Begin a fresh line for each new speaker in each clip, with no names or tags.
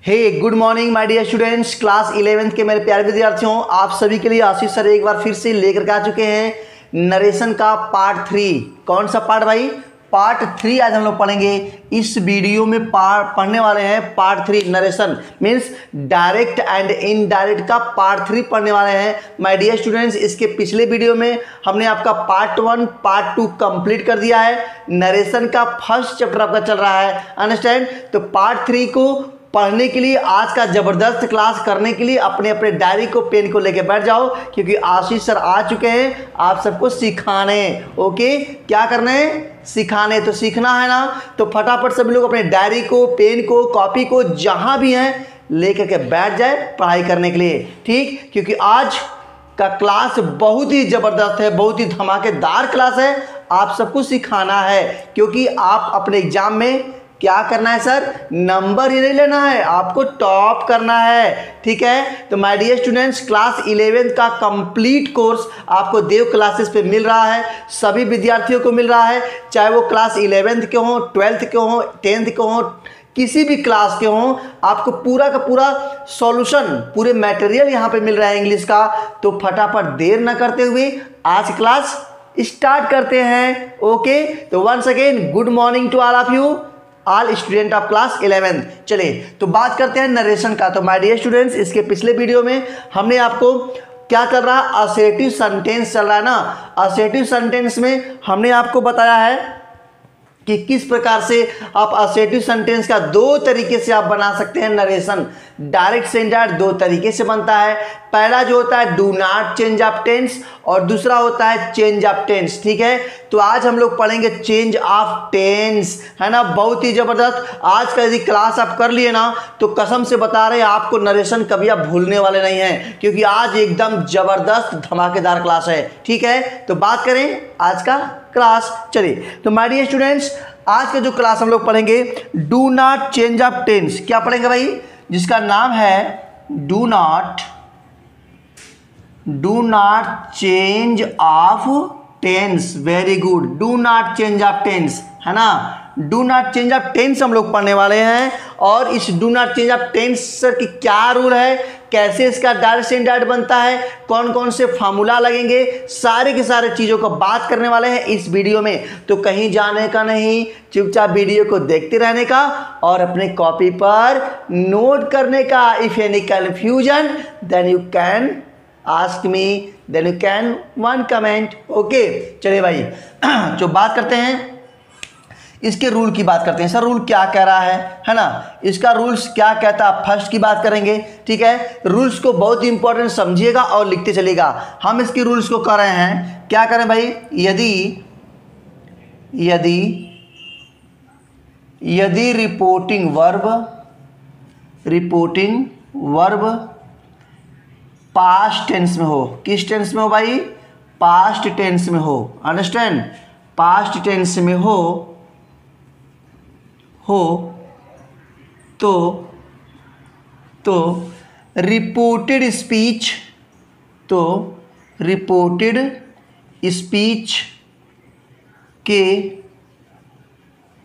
Hey good morning my dear students, class 11th के मेरे प्यारे विद्यार्थियों, आप सभी के लिए आशीष सर एक बार फिर से लेकर के आ चुके हैं नरेशन का पार्ट 3। कौन सा पार्ट भाई? पार्ट 3 आज हम लोग पढ़ेंगे। इस वीडियो में पढ़ने वाले हैं part 3 narration means direct and indirect का पार्ट 3 पढ़ने वाले हैं माय डियर स्टूडेंट्स। इसके पिछले वीडियो में हमने आपका पार्ट 1 पार्ट 2 कंप्लीट कर दिया है। नरेशन का फर्स्ट चैप्टर आपका चल रहा है, अंडरस्टैंड। तो पार्ट 3 को पढ़ने के लिए आज का जबरदस्त क्लास करने के लिए अपने अपने डायरी को पेन को लेके बैठ जाओ, क्योंकि आशीष सर आ चुके हैं आप सबको सिखाने। ओके, क्या करना है? सिखाने। तो सीखना है ना, तो फटाफट सभी लोग अपने डायरी को, पेन को, कॉपी को जहां भी हैं लेकर के बैठ जाए पढ़ाई करने के लिए, ठीक। क्योंकि आज का क्लास बहुत ही जबरदस्त है, बहुत ही धमाकेदार क्लास है। आप सबको सिखाना है, क्योंकि आप अपने एग्जाम में क्या करना है सर? नंबर ही नहीं लेना है, आपको टॉप करना है, ठीक है। तो माय डियर स्टूडेंट्स, क्लास 11 का कंप्लीट कोर्स आपको देव क्लासेस पे मिल रहा है। सभी विद्यार्थियों को मिल रहा है, चाहे वो क्लास 11th के हों, 12th के हों, 10th के हों, किसी भी क्लास के हों, आपको पूरा का पूरा सॉल्यूशन, पूरे मटेरियल यहाँ पे मिल रहा है इंग्लिश का। तो फटाफट देर न करते हुए आज क्लास स्टार्ट करते हैं। ओके, तो once again good morning to all of you, all student of class 11th। चलिए तो बात करते हैं नरेशन का। तो माय डियर स्टूडेंट्स, इसके पिछले वीडियो में हमने आपको क्या कर रहा है, असर्टिव सेंटेंस चल रहा है ना। असर्टिव सेंटेंस में हमने आपको बताया है कि किस प्रकार से आप असर्टिव सेंटेंस का दो तरीके से आप बना सकते हैं नरेशन। डायरेक्ट से इनडायरेक्ट दो तरीके से बनता है। पहला जो होता है do not change of tense और दूसरा होता है चेंज ऑफ टेंस, ठीक है। तो आज हम लोग पढ़ेंगे चेंज ऑफ टेंस, है ना। बहुत ही जबरदस्त आज का यदि क्लास आप कर लिए ना, तो कसम से बता रहे हैं आपको नरेशन कभी आप भूलने वाले नहीं हैं, क्योंकि आज एकदम जबरदस्त धमाकेदार क्लास है, ठीक है। तो बात करें आज का क्लास। चलिए तो माय डियर स्टूडेंट्स, आज का जो क्लास हम लोग पढ़ेंगे do not change of tense. क्या पढ़ेंगे भाई? जिसका नाम है do not change of tense. Very good, do not change of tense, है ना। Do not change of tense हम लोग पढ़ने वाले हैं। और इस do not change of tense sir की क्या रूल है, कैसे इसका डायरेक्ट से इनडायरेक्ट बनता है, कौन कौन से फार्मूला लगेंगे, सारे के सारे चीज़ों को बात करने वाले हैं इस वीडियो में। तो कहीं जाने का नहीं, चुपचाप वीडियो को देखते रहने का और अपने कॉपी पर नोट करने का। If any confusion then you can ask me, then you can one comment. Okay, चलिए भाई जो बात करते हैं इसके रूल की बात करते हैं। सर रूल क्या कह रहा है ना, इसका रूल्स क्या कहता है, फर्स्ट की बात करेंगे, ठीक है। रूल्स को बहुत ही इंपॉर्टेंट समझिएगा और लिखते चलिएगा। हम इसके रूल्स को कर रहे हैं, क्या करें भाई? यदि रिपोर्टिंग वर्ब पास्ट टेंस में हो। किस टेंस में हो भाई? पास्ट टेंस में हो, अंडरस्टैंड। पास्ट टेंस में हो तो रिपोर्टेड स्पीच के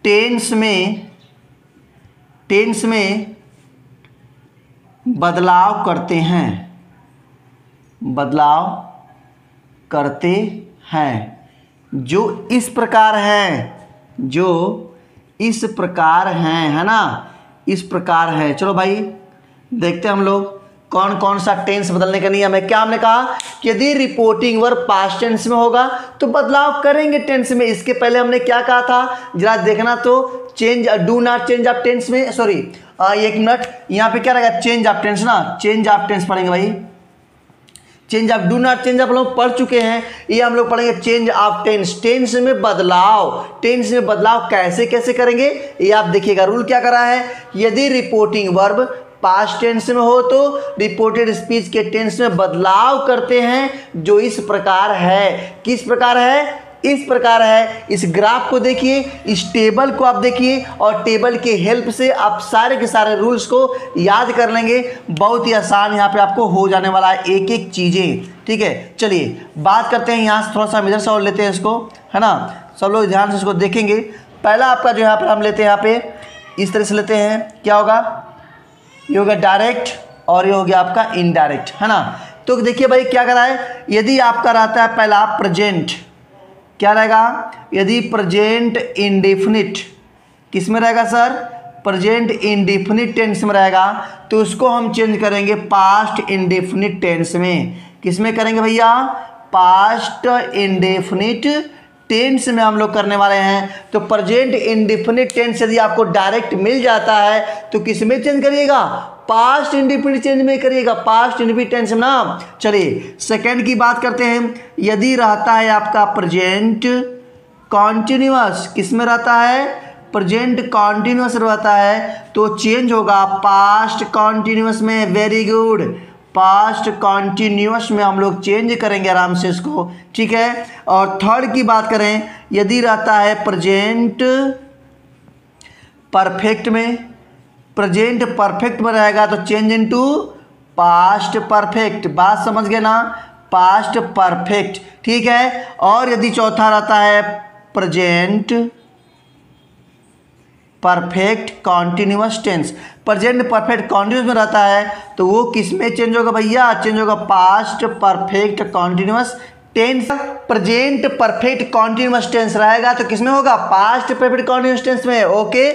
टेंस में बदलाव करते हैं जो इस प्रकार हैं, है ना, इस प्रकार है। चलो भाई देखते हैं हम लोग कौन कौन सा टेंस बदलने का नियम है। क्या हमने कहा कि यदि रिपोर्टिंग वर्ब पास्ट टेंस में होगा तो बदलाव करेंगे टेंस में। इसके पहले हमने क्या कहा था जरा देखना, तो change do not change of tense में, सॉरी एक मिनट, यहाँ पे क्या रहेगा? चेंज ऑफ टेंस ना, चेंज ऑफ टेंस पढ़ेंगे भाई। Change of do not change of हम लोग पढ़ चुके हैं, ये हम लोग पढ़ेंगे चेंज ऑफ टेंस। टेंस में बदलाव कैसे कैसे करेंगे ये आप देखिएगा। रूल क्या कर रहा है? यदि रिपोर्टिंग वर्ब पास्ट टेंस में हो तो रिपोर्टेड स्पीच के टेंस में बदलाव करते हैं जो इस प्रकार है। किस प्रकार है? इस प्रकार है। इस ग्राफ को देखिए, इस टेबल को आप देखिए और टेबल के हेल्प से आप सारे के सारे रूल्स को याद कर लेंगे। बहुत ही आसान यहाँ पे आपको हो जाने वाला है एक एक चीज़ें, ठीक है। चलिए बात करते हैं, यहाँ से थोड़ा सा इधर से और लेते हैं इसको, है ना। सब लोग ध्यान से इसको देखेंगे। पहला आपका जो यहाँ पर हम लेते हैं, यहाँ पे इस तरह से लेते हैं, क्या होगा? ये हो गया डायरेक्ट और ये हो गया आपका इनडायरेक्ट, है ना। तो देखिए भाई क्या करा है, यदि आपका रहता है पहला प्रेजेंट, क्या रहेगा, यदि प्रेजेंट इंडेफिनिट किस में रहेगा सर, प्रेजेंट इंडेफिनिट टेंस में रहेगा, तो उसको हम चेंज करेंगे पास्ट इंडेफिनिट टेंस में। किस में करेंगे भैया, पास्ट इंडेफिनिट टेंस में हम लोग करने वाले हैं। तो प्रेजेंट इंडेफिनिट टेंस यदि आपको डायरेक्ट मिल जाता है तो किस में चेंज करिएगा, पास्ट इंडेफिनिट चेंज में करिएगा, पास्ट इंडेफिनिट टेंस में ना। चलिए सेकंड की बात करते हैं, यदि रहता है आपका प्रेजेंट कॉन्टिन्यूअस, किस में रहता है, प्रेजेंट कॉन्टिन्यूअस रहता है तो चेंज होगा पास्ट कॉन्टिन्यूअस में। वेरी गुड, पास्ट कॉन्टिन्यूअस में हम लोग चेंज करेंगे आराम से इसको, ठीक है। और थर्ड की बात करें, यदि रहता है प्रेजेंट परफेक्ट में, प्रेजेंट परफेक्ट में रहेगा तो चेंज इनटू पास्ट परफेक्ट। बात समझ गए ना, पास्ट परफेक्ट, ठीक है। और यदि चौथा रहता है present perfect continuous tense, present perfect continuous में रहता है तो वो किस में चेंज होगा भैया, चेंज होगा past perfect continuous tense. Present perfect continuous tense रहेगा तो किस में होगा, पास्ट परफेक्ट कॉन्टिन्यूअस टेंस में। ओके,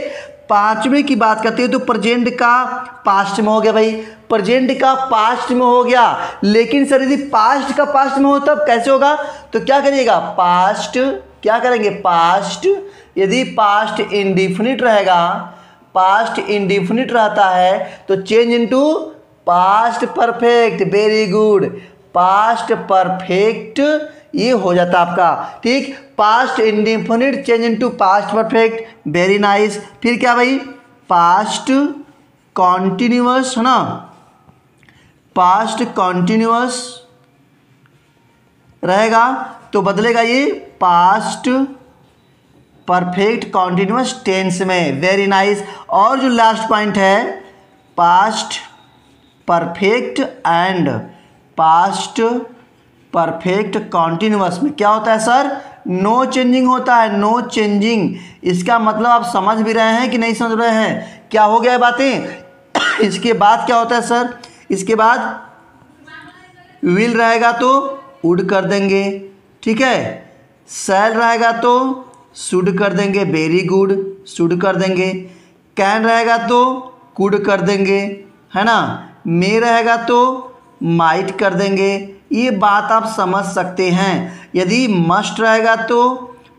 पांचवें की बात करते हैं तो प्रेजेंट का पास्ट में हो गया भाई, प्रेजेंट का पास्ट में हो गया। लेकिन सर यदि पास्ट का पास्ट में हो तब कैसे होगा, तो क्या करिएगा, पास्ट, क्या करेंगे, पास्ट, यदि पास्ट इंडेफिनिट रहेगा, पास्ट इंडेफिनिट रहता है तो change into past perfect. Very good, past perfect ये हो जाता आपका, ठीक। Past indefinite change into past perfect, very nice. फिर क्या भाई, पास्ट कॉन्टिन्यूअस, है ना, पास्ट कॉन्टिन्यूअस रहेगा तो बदलेगा ये पास्ट परफेक्ट कॉन्टिन्यूअस टेंस में। Very nice. और जो लास्ट पॉइंट है, past perfect and past perfect continuous में क्या होता है सर, नो चेंजिंग होता है, नो चेंजिंग। इसका मतलब आप समझ भी रहे हैं कि नहीं समझ रहे हैं, क्या हो गया है बातें। इसके बाद क्या होता है सर, इसके बाद विल रहेगा तो वुड कर देंगे, ठीक है। शैल रहेगा तो शुड कर देंगे, वेरी गुड, शुड कर देंगे। कैन रहेगा तो कुड कर देंगे, है ना। मे रहेगा तो माइट कर देंगे। ये बात आप समझ सकते हैं। यदि मस्ट रहेगा तो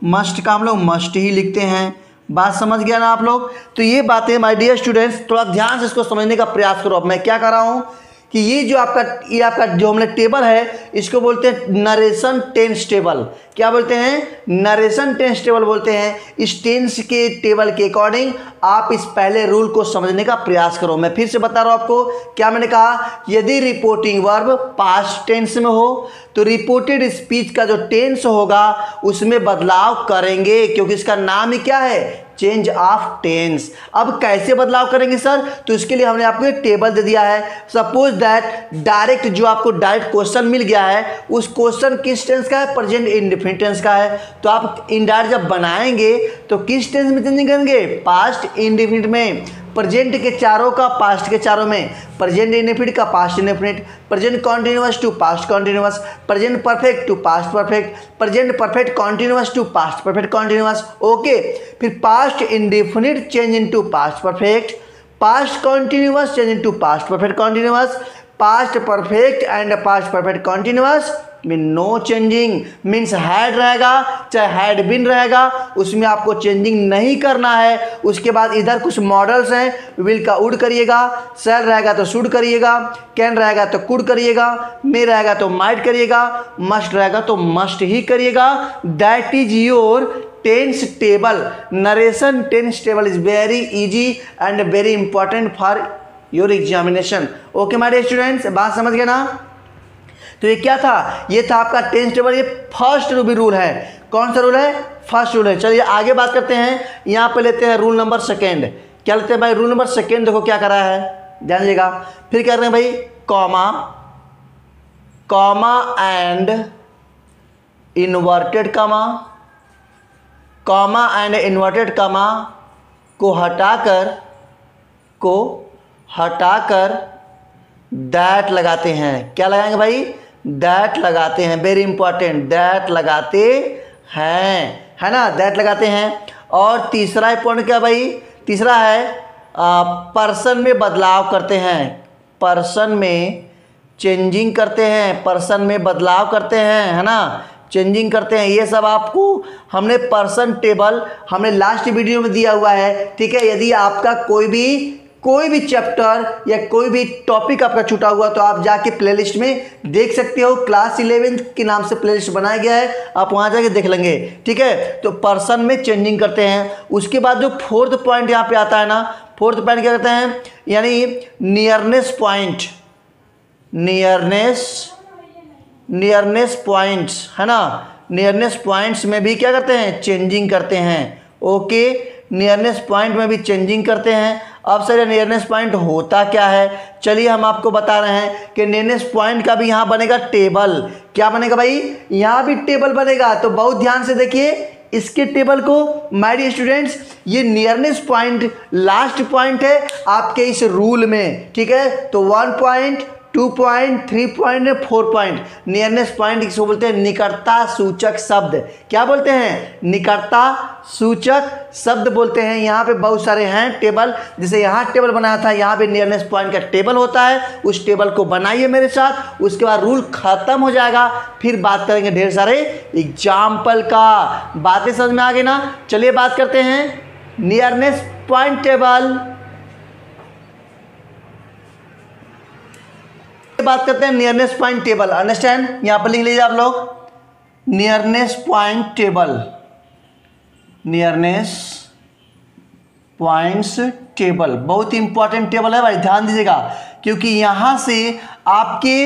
मस्ट का हम लोग मस्ट ही लिखते हैं। बात समझ गया ना आप लोग। तो ये बातें माय डियर स्टूडेंट्स थोड़ा ध्यान से इसको समझने का प्रयास करो। अब मैं क्या कर रहा हूँ कि ये जो आपका जो हमने टेबल है इसको बोलते हैं नरेशन टेंस टेबल। क्या बोलते हैं, नरेशन टेंस टेबल बोलते हैं। इस टेंस के टेबल के अकॉर्डिंग आप इस पहले रूल को समझने का प्रयास करो। मैं फिर से बता रहा हूं आपको, क्या मैंने कहा, यदि रिपोर्टिंग वर्ब पास्ट टेंस में हो तो रिपोर्टेड स्पीच का जो टेंस होगा उसमें बदलाव करेंगे, क्योंकि इसका नाम ही क्या है, चेंज ऑफ टेंस। अब कैसे बदलाव करेंगे सर, तो इसके लिए हमने आपको एक टेबल दे दिया है। सपोज दैट डायरेक्ट जो आपको डायरेक्ट क्वेश्चन मिल गया है उस क्वेश्चन किस टेंस का है, प्रेजेंट इंडेफिनिट टेंस का है। तो आप इनडायरेक्ट जब बनाएंगे तो किस टेंस में चेंजिंग करेंगे, पास्ट इंडेफिनिट में। प्रेजेंट के चारों का पास्ट के चारों में, प्रेजेंट इंडेफिनिट का past indefinite, present continuous to past continuous, present perfect to past perfect, present perfect continuous to past perfect continuous. Okay, फिर past indefinite change into past perfect, past continuous change into past perfect continuous, past perfect and past perfect continuous में no changing. Means had रहेगा चाहे had been रहेगा उसमें आपको changing नहीं करना है। उसके बाद इधर कुछ मॉडल्स हैं, विल का वुड करिएगा, शैल रहेगा तो शुड करिएगा, कैन रहेगा तो कुड करिएगा, मे रहेगा तो माइट करिएगा, मस्ट रहेगा तो मस्ट ही करिएगा। That is your tense table. Narration tense table is very easy and very important for your examination. Okay my dear students, बात समझ गए ना। तो ये क्या था, ये था आपका टेंस टेबल। ये फर्स्ट रूल है। कौन सा रूल है, फर्स्ट रूल है। चलिए आगे बात करते हैं। यहाँ पे लेते हैं रूल नंबर सेकेंड। क्या लेते हैं भाई, रूल नंबर सेकेंड। देखो क्या करा है, ध्यान दीजिएगा। फिर क्या कर रहे हैं भाई, comma, comma and inverted comma, comma and inverted comma को हटाकर हटाकर दैट लगाते हैं। क्या लगाएंगे भाई? दैट लगाते हैं। वेरी इंपॉर्टेंट, दैट लगाते हैं, है ना, दैट लगाते हैं। और तीसरा पॉइंट क्या भाई? तीसरा है पर्सन में बदलाव करते हैं। पर्सन में चेंजिंग करते हैं, पर्सन में बदलाव करते हैं, है ना, चेंजिंग करते हैं। ये सब आपको हमने पर्सन टेबल हमने लास्ट वीडियो में दिया हुआ है, ठीक है। यदि आपका कोई भी चैप्टर या कोई भी टॉपिक आपका छूटा हुआ तो आप जाके प्लेलिस्ट में देख सकते हो। क्लास 11 के नाम से प्लेलिस्ट बनाया गया है, आप वहां जाके देख लेंगे, ठीक है। तो पर्सन में चेंजिंग करते हैं। उसके बाद जो फोर्थ पॉइंट यहाँ पे आता है ना, फोर्थ पॉइंट क्या करते हैं? यानी नियरनेस पॉइंट, नियरनेस पॉइंट्स, है ना, नियरनेस पॉइंट्स में भी क्या करते हैं? चेंजिंग करते हैं। ओके, नियरनेस पॉइंट में भी चेंजिंग करते हैं। अब सर नियरनेस पॉइंट होता क्या है? चलिए हम आपको बता रहे हैं कि नियरनेस पॉइंट का भी यहाँ बनेगा टेबल। क्या बनेगा भाई? यहाँ भी टेबल बनेगा। तो बहुत ध्यान से देखिए इसके टेबल को माय डियर स्टूडेंट्स। ये नियरनेस पॉइंट लास्ट पॉइंट है आपके इस रूल में, ठीक है। तो 1 point, 2 point, 3 point, 4 point. Nearness point किसको बोलते हैं? निकटता सूचक शब्द। क्या बोलते हैं? निकटता सूचक शब्द बोलते हैं। यहाँ पे बहुत सारे हैं टेबल, जैसे यहाँ टेबल बनाया था, यहाँ पे नियरनेस पॉइंट का टेबल होता है। उस टेबल को बनाइए मेरे साथ, उसके बाद रूल खत्म हो जाएगा, फिर बात करेंगे ढेर सारे एग्जाम्पल का। बातें समझ में आ गई ना? चलिए बात करते हैं नियरनेस पॉइंट टेबल। बात करते हैं नियरनेस पॉइंट टेबल। अंडरस्टैंड? यहां पर लिख लीजिए आप लोग, nearness point table, nearness points table बहुत ही इंपॉर्टेंट टेबल है भाई, ध्यान दीजिएगा, क्योंकि यहां से आपके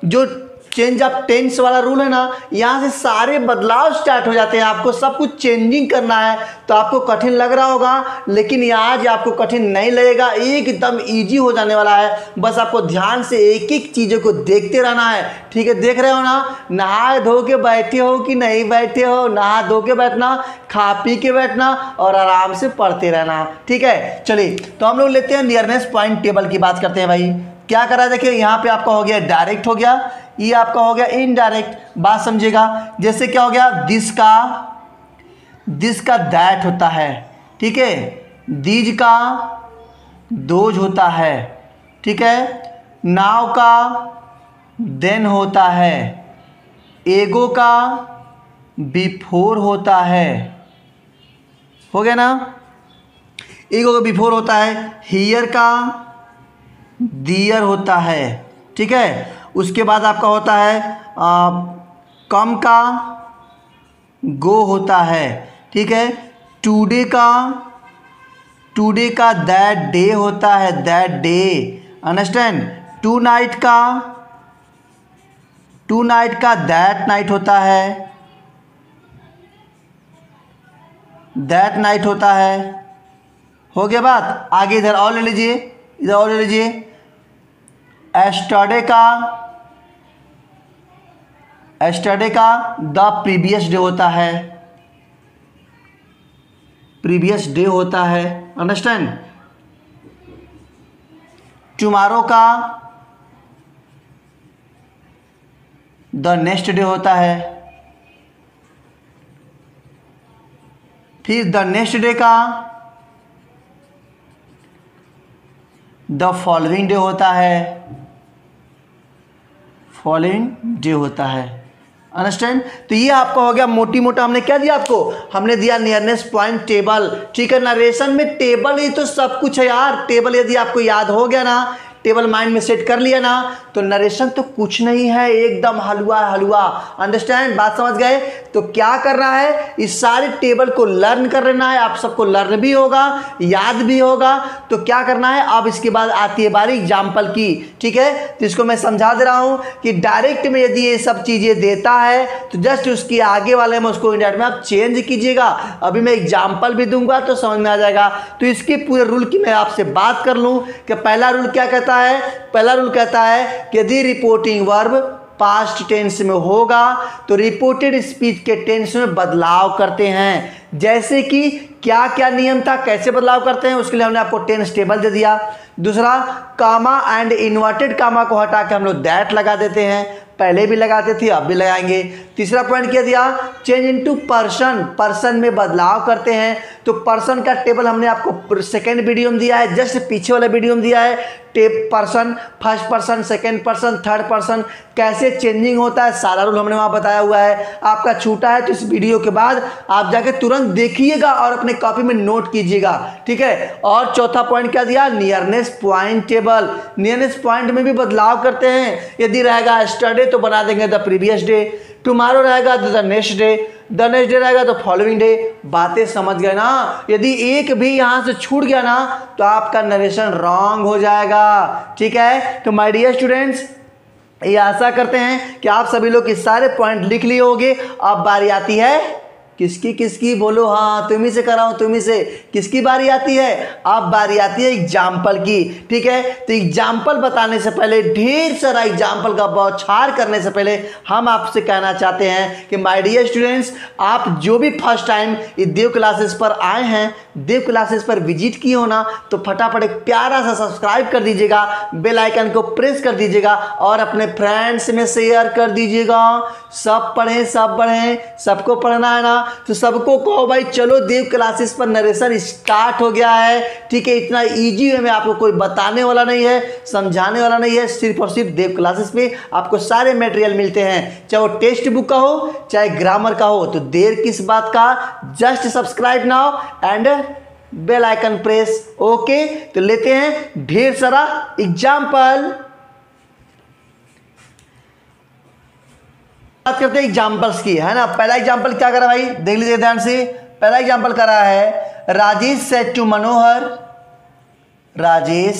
जो चेंज ऑफ टेंस वाला रूल है ना, यहाँ से सारे बदलाव स्टार्ट हो जाते हैं। आपको सब कुछ चेंजिंग करना है तो आपको कठिन लग रहा होगा, लेकिन आज आपको कठिन नहीं लगेगा, एकदम इजी हो जाने वाला है। बस आपको ध्यान से एक एक चीज़ों को देखते रहना है, ठीक है। देख रहे हो ना, नहा धो के बैठे हो कि नहीं बैठे हो? नहा धो के बैठना, खा पी के बैठना और आराम से पढ़ते रहना, ठीक है। चलिए तो हम लोग लेते हैं नियरनेस पॉइंट टेबल की बात करते हैं भाई। क्या करा? देखिए यहाँ पे आपका हो गया डायरेक्ट, हो गया ये आपका हो गया इनडायरेक्ट। बात समझिएगा, जैसे क्या हो गया? दिस का दैट होता है, ठीक है। दीज का दोज होता है, ठीक है। नाउ का देन होता है। एगो का बिफोर होता है, हो गया ना? एगो का बिफोर होता है। हियर का दियर होता है, ठीक है। उसके बाद आपका होता है कम का गो होता है, ठीक है। टुडे का दैट डे होता है, that day. Understand? Tonight का दैट नाइट होता है, दैट नाइट होता है। हो गया बात? आगे इधर और ले लीजिए, इधर और ले लीजिए। एस्टरडे का द प्रीवियस डे होता है, प्रीवियस डे होता है। अंडरस्टैंड? टुमारो का द नेक्स्ट डे होता है। फिर द नेक्स्ट डे का द फॉलोइंग डे होता है, फॉलोइंग डे होता है। अंडरस्टैंड? तो ये आपका हो गया मोटी मोटा हमने क्या दिया आपको? हमने दिया नियरनेस पॉइंट टेबल, ठीक है। नरेशन में टेबल ही तो सब कुछ है यार। टेबल यदि आपको याद हो गया ना, टेबल माइंड में सेट कर लिया ना, तो नरेशन तो कुछ नहीं है, एकदम हलवा हलवा। अंडरस्टैंड? बात समझ गए? तो क्या करना है? इस सारे टेबल को लर्न कर लेना है। आप सबको लर्न भी होगा, याद भी होगा। तो क्या करना है? अब इसके बाद आती है बारी एग्जाम्पल की, ठीक है। तो इसको मैं समझा दे रहा हूं कि डायरेक्ट में यदि ये सब चीजें देता है तो जस्ट उसकी आगे वाले में उसको इंडायरेक्ट में आप चेंज कीजिएगा। अभी मैं एग्जाम्पल भी दूंगा तो समझ में आ जाएगा। तो इसके पूरे रूल की मैं आपसे बात कर लूं कि पहला रूल क्या कहता है? पहला रूल कहता है कि यदि रिपोर्टिंग वर्ब पास्ट टेंस में होगा तो रिपोर्टेड स्पीच के टेंस में बदलाव करते हैं। जैसे कि क्या क्या नियम था, कैसे बदलाव करते हैं, उसके लिए हमने आपको टेंस टेबल दे दिया। दूसरा कामा एंड इन्वर्टेड कामा को हटा के हम लोग दैट लगा देते हैं, पहले भी लगाते थे अब भी लगाएंगे। तीसरा पॉइंट क्या दिया, चेंज इनटू पर्सन, पर्सन में बदलाव करते हैं। तो पर्सन का टेबल हमने आपको सेकेंड वीडियो में दिया है, जस्ट पीछे वाला वीडियो में दिया है। Person, first person, second person, third person कैसे चेंजिंग होता है सारा रूल हमने वहाँ बताया हुआ है। आपका छूटा है तो इस वीडियो के बाद आप जाके तुरंत देखिएगा और अपने कॉपी में नोट कीजिएगा, ठीक है। और चौथा पॉइंट क्या दिया, nearness point table, nearness point में भी बदलाव करते हैं। यदि रहेगा यस्टरडे तो बना देंगे द प्रीवियस डे, टुमारो रहेगा तो the next day, the next day रहेगा तो फॉलोइंग डे। बातें समझ गए ना। यदि एक भी यहाँ से छूट गया ना तो आपका नरेशन रॉन्ग हो जाएगा, ठीक है। तो माय डियर स्टूडेंट्स, ये आशा करते हैं कि आप सभी लोग इस सारे पॉइंट लिख लिए होंगे। अब बारी आती है किसकी किसकी, बोलो हाँ, तुम्ही से कराऊं, तुम्ही से। किसकी बारी आती है, अब बारी आती है एग्जाम्पल की, ठीक है। तो एग्जाम्पल बताने से पहले, ढेर सारा एग्जाम्पल का बौछार करने से पहले हम आपसे कहना चाहते हैं कि माय डियर स्टूडेंट्स, आप जो भी फर्स्ट टाइम इस देव क्लासेस पर आए हैं, देव क्लासेस पर विजिट किए हो ना, तो फटाफट एक प्यारा सा सब्सक्राइब कर दीजिएगा, बेल आइकन को प्रेस कर दीजिएगा और अपने फ्रेंड्स में शेयर कर दीजिएगा। सब पढ़ें, सब पढ़ें, सबको पढ़ना है ना, तो सबको कहो भाई चलो देव क्लासेस पर नरेशन स्टार्ट हो गया है, ठीक है। इतना इजी वे में आपको कोई बताने वाला नहीं है, समझाने वाला नहीं है, सिर्फ और सिर्फ देव क्लासेस पे आपको सारे मटेरियल मिलते हैं, चाहे वो टेक्स्ट बुक का हो चाहे ग्रामर का हो। तो देर किस बात का, just subscribe now and bell icon press, okay. तो लेते हैं ढेर सारा एग्जाम्पल, बात करते हैं एग्जाम्पल्स की, है ना। पहला एग्जाम्पल क्या करा भाई, देख लीजिए ध्यान से। पहला एग्जाम्पल करा है, Rajesh said to Manohar, Rajesh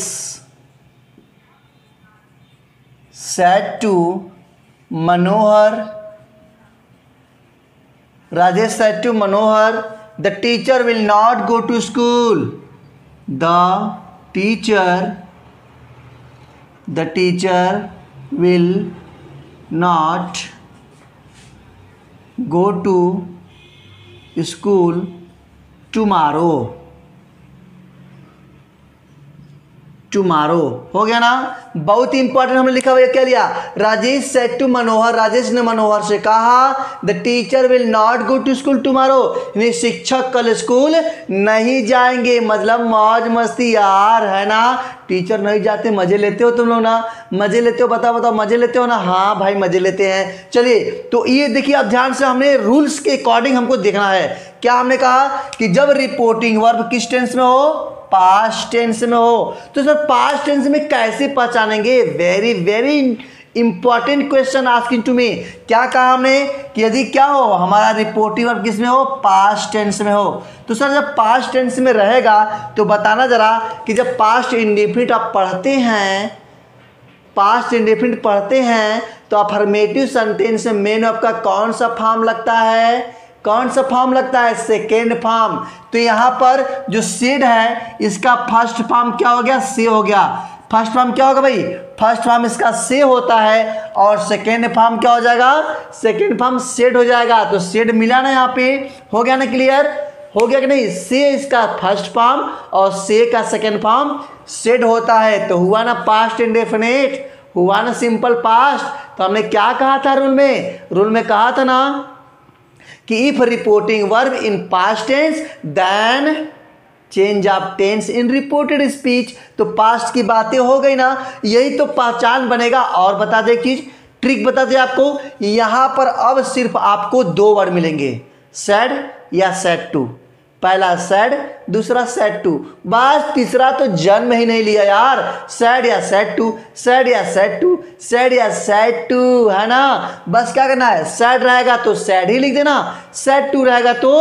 said to Manohar, Rajesh said to Manohar, the teacher will not go to school, the teacher will not go to school tomorrow, tomorrow हो गया ना। बहुत ही इंपॉर्टेंट हमने लिखा हुआ, क्या लिया, राजेश सेड टू मनोहर, राजेश ने मनोहर से कहा the teacher will not go to school tomorrow, शिक्षक कल स्कूल नहीं जाएंगे। मतलब मौज मस्ती यार, है ना। टीचर नहीं जाते, मजे लेते हो तुम लोग ना, मजे लेते हो, बताओ बताओ, मजे लेते हो ना। हाँ भाई मजे लेते हैं। चलिए तो ये देखिए आप ध्यान से, हमने रूल्स के अकॉर्डिंग हमको देखना है। क्या हमने कहा कि जब रिपोर्टिंग वर्ब किस टेंस में हो, पास्ट टेंस में हो। तो सर पास्ट टेंस में कैसे पहचानेंगे, very very important question asking to me. क्या कहा हमने कि यदि क्या हो, हमारा रिपोर्टिव वर्ब किस में हो, पास्ट टेंस में हो। तो सर जब पास्ट टेंस में रहेगा तो बताना जरा कि जब पास्ट इंडेफिनिट आप पढ़ते हैं, पास्ट इंडेफिनिट पढ़ते हैं तो अफर्मेटिव सेंटेंस में मेन वर्ब का कौन सा फॉर्म लगता है, कौन सा फॉर्म लगता है, सेकेंड फॉर्म। तो यहाँ पर जो सेड है इसका फर्स्ट फॉर्म क्या हो गया, से हो गया। फर्स्ट फॉर्म क्या होगा भाई, फर्स्ट फॉर्म इसका से होता है और सेकेंड फॉर्म क्या हो जाएगा, सेकेंड फॉर्म सेड हो जाएगा। तो सेड मिला ना, यहाँ पे हो गया ना, क्लियर हो गया कि नहीं। से इसका फर्स्ट फॉर्म और से का सेकेंड फॉर्म सेड होता है, तो हुआ ना पास्ट इंडेफिनिट, हुआ ना सिंपल पास्ट। तो हमने क्या कहा था रूल में कहा था ना कि if reporting verb in past tense then change of tense in reported speech. तो पास्ट की बातें हो गई ना, यही तो पहचान बनेगा। और बता दे कि ट्रिक बता दे आपको, यहां पर अब सिर्फ आपको दो वर्ड मिलेंगे, सैड या सैड टू। पहला सैड, दूसरा सैड टू, बस तीसरा तो जन्म ही नहीं लिया यार। सैड या सैड टू, सैड या सैड टू, सैड या सैड टू, है ना। बस क्या करना है, सैड रहेगा तो सैड ही लिख देना, सैड टू रहेगा तो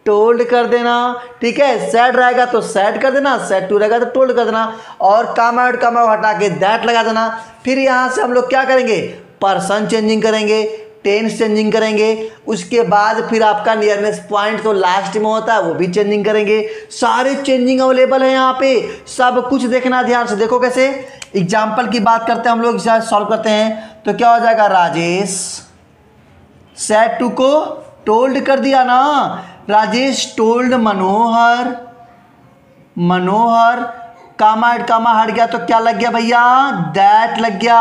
टोल्ड कर देना, ठीक है। सैड रहेगा तो सैड कर देना, सैड टू रहेगा तो टोल्ड कर देना, और कामा और कामा हटा के दैट लगा देना। फिर यहाँ से हम लोग क्या करेंगे, पर्सन चेंजिंग करेंगे, टेंस चेंजिंग करेंगे, उसके बाद फिर आपका नियरनेस पॉइंट तो लास्ट में होता है वो भी चेंजिंग करेंगे। सारे चेंजिंग अवेलेबल है यहाँ पे, सब कुछ देखना ध्यान से। देखो कैसे, एग्जाम्पल की बात करते हैं हम लोग, सॉल्व करते हैं। तो क्या हो जाएगा, राजेश सैड टू को टोल्ड कर दिया ना, Rajesh told Manohar, Manohar comma and comma हट गया तो क्या लग गया भैया, दैट लग गया,